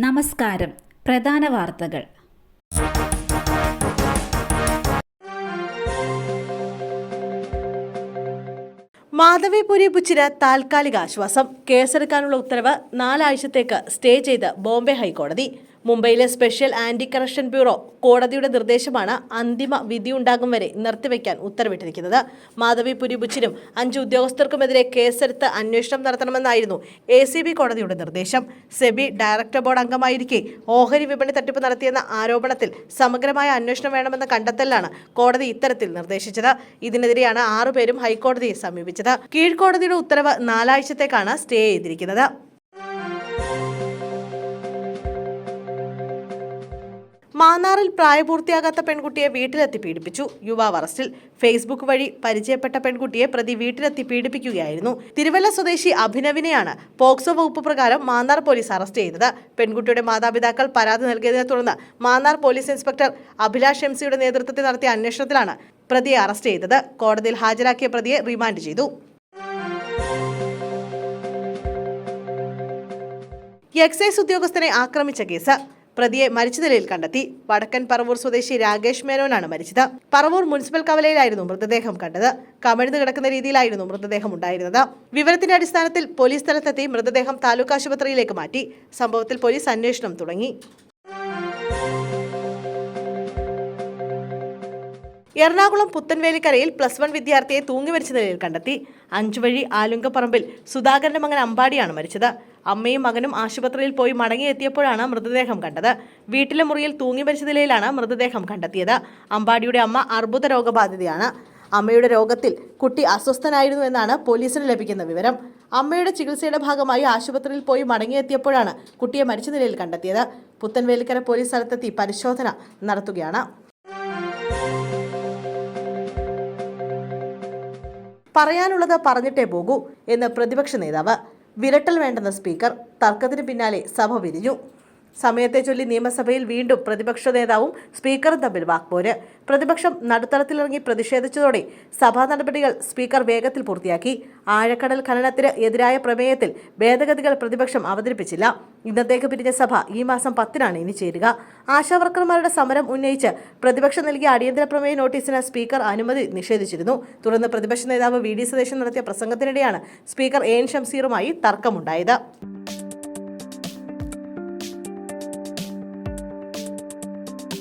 നമസ്കാരം. പ്രധാന വാർത്തകൾ. മാധവിപുരി ബുച്ചിന് താൽക്കാലിക ആശ്വാസം. കേസെടുക്കാനുള്ള ഉത്തരവ് 4 ആഴ്ചത്തേക്ക് സ്റ്റേ ചെയ്ത് ബോംബെ ഹൈക്കോടതി. മുംബൈയിലെ സ്പെഷ്യൽ ആന്റി കറപ്ഷൻ ബ്യൂറോ കോടതിയുടെ നിർദ്ദേശമാണ് അന്തിമ വിധിയുണ്ടാകും വരെ നിർത്തിവെക്കാൻ ഉത്തരവിട്ടിരിക്കുന്നത്. മാധവിപുരി ബുച്ചിനും 5 ഉദ്യോഗസ്ഥർക്കുമെതിരെ കേസെടുത്ത് അന്വേഷണം നടത്തണമെന്നായിരുന്നു ACB കോടതിയുടെ നിർദ്ദേശം. സെബി ഡയറക്ടർ ബോർഡ് അംഗമായിരിക്കെ ഓഹരി വിപണി തട്ടിപ്പ് നടത്തിയെന്ന ആരോപണത്തിൽ സമഗ്രമായ അന്വേഷണം വേണമെന്ന കണ്ടെത്തലാണ് കോടതി ഇത്തരത്തിൽ നിർദ്ദേശിച്ചത്. ഇതിനെതിരെയാണ് 6 പേരും ഹൈക്കോടതിയെ സമീപിച്ചത്. കീഴ്ക്കോടതിയുടെ ഉത്തരവ് 4 ആഴ്ചത്തേക്കാണ് സ്റ്റേ ചെയ്തിരിക്കുന്നത്. മാന്നാറിൽ പ്രായപൂർത്തിയാകാത്ത പെൺകുട്ടിയെ വീട്ടിലെത്തി പീഡിപ്പിച്ചു. യുവാവ് അറസ്റ്റിൽ. ഫേസ്ബുക്ക് വഴി പരിചയപ്പെട്ട പെൺകുട്ടിയെ പ്രതി വീട്ടിലെത്തി പീഡിപ്പിക്കുകയായിരുന്നു. തിരുവല്ല സ്വദേശി അഭിനവിനെയാണ് പോക്സോ വകുപ്പ് പ്രകാരം മാന്നാർ പോലീസ് അറസ്റ്റ് ചെയ്തത്. പെൺകുട്ടിയുടെ മാതാപിതാക്കൾ പരാതി നൽകിയതിനെ തുടർന്ന് Mannar police inspector Abhilash MC നേതൃത്വത്തിൽ നടത്തിയ അന്വേഷണത്തിലാണ് പ്രതിയെ അറസ്റ്റ് ചെയ്തത്. കോടതിയിൽ ഹാജരാക്കിയ പ്രതിയെ റിമാൻഡ് ചെയ്തു. എക്സൈസ് ഉദ്യോഗസ്ഥനെ ആക്രമിച്ച കേസ്. പ്രതിയെ മരിച്ച നിലയിൽ കണ്ടെത്തി. വടക്കൻ പറവൂർ സ്വദേശി രാകേഷ് മേനോനാണ് മരിച്ചത്. പറവൂർ മുനിസിപ്പൽ കവലയിലായിരുന്നു മൃതദേഹം കണ്ടത്. കമിഴ്ന്നു കിടക്കുന്ന രീതിയിലായിരുന്നു മൃതദേഹം ഉണ്ടായിരുന്നത്. വിവരത്തിന്റെ അടിസ്ഥാനത്തിൽ പോലീസ് സ്ഥലത്തെത്തി മൃതദേഹം താലൂക്ക് ആശുപത്രിയിലേക്ക് മാറ്റി. സംഭവത്തിൽ പോലീസ് അന്വേഷണം തുടങ്ങി. എറണാകുളം പുത്തൻവേലിക്കരയിൽ +1 വിദ്യാർത്ഥിയെ തൂങ്ങി മരിച്ച നിലയിൽ കണ്ടെത്തി. 5 വഴി ആലുങ്കപ്പറമ്പിൽ സുധാകരന്റെ മകൻ അമ്പാടിയാണ് മരിച്ചത്. അമ്മയും മകനും ആശുപത്രിയിൽ പോയി മടങ്ങിയെത്തിയപ്പോഴാണ് മൃതദേഹം കണ്ടത്. വീട്ടിലെ മുറിയിൽ തൂങ്ങി മരിച്ച നിലയിലാണ് മൃതദേഹം കണ്ടെത്തിയത്. അമ്പാടിയുടെ അമ്മ അർബുദ രോഗബാധിതയാണ്. അമ്മയുടെ രോഗത്തിൽ കുട്ടി അസ്വസ്ഥനായിരുന്നു എന്നാണ് പോലീസിന് ലഭിക്കുന്ന വിവരം. അമ്മയുടെ ചികിത്സയുടെ ഭാഗമായി ആശുപത്രിയിൽ പോയി മടങ്ങിയെത്തിയപ്പോഴാണ് കുട്ടിയെ മരിച്ച നിലയിൽ കണ്ടെത്തിയത്. പുത്തൻവേലിക്കര പോലീസ് സ്ഥലത്തെത്തി പരിശോധന നടത്തുകയാണ്. പറയാനുള്ളത് പറഞ്ഞിട്ടേ പോകൂ എന്ന് പ്രതിപക്ഷ നേതാവ്. വിരട്ടൽ വേണ്ടെന്ന സ്പീക്കർ. തർക്കത്തിന് പിന്നാലെ സഭ പിരിഞ്ഞു. സമയത്തെ ചൊല്ലി നിയമസഭയിൽ വീണ്ടും പ്രതിപക്ഷ നേതാവും സ്പീക്കറും തമ്മിൽ വാക്പോര്. പ്രതിപക്ഷം നടുത്തളത്തിലിറങ്ങി പ്രതിഷേധിച്ചതോടെ സഭാ നടപടികൾ സ്പീക്കർ വേഗത്തിൽ പൂർത്തിയാക്കി. ആഴക്കടൽ ഖനനത്തിന് എതിരായ പ്രമേയത്തിൽ ഭേദഗതികൾ പ്രതിപക്ഷം അവതരിപ്പിച്ചില്ല. ഇന്നത്തേക്ക് പിരിഞ്ഞ സഭ ഈ മാസം 10-നാണ് ഇനി ചേരുക. ആശാവർക്കർമാരുടെ സമരം ഉന്നയിച്ച് പ്രതിപക്ഷം നൽകിയ അടിയന്തര പ്രമേയ നോട്ടീസിന് സ്പീക്കർ അനുമതി നിഷേധിച്ചിരുന്നു. തുടർന്ന് പ്രതിപക്ഷ നേതാവ് VD സതീശൻ നടത്തിയ പ്രസംഗത്തിനിടെയാണ് സ്പീക്കർ AN ഷംസീറുമായി തർക്കമുണ്ടായത്.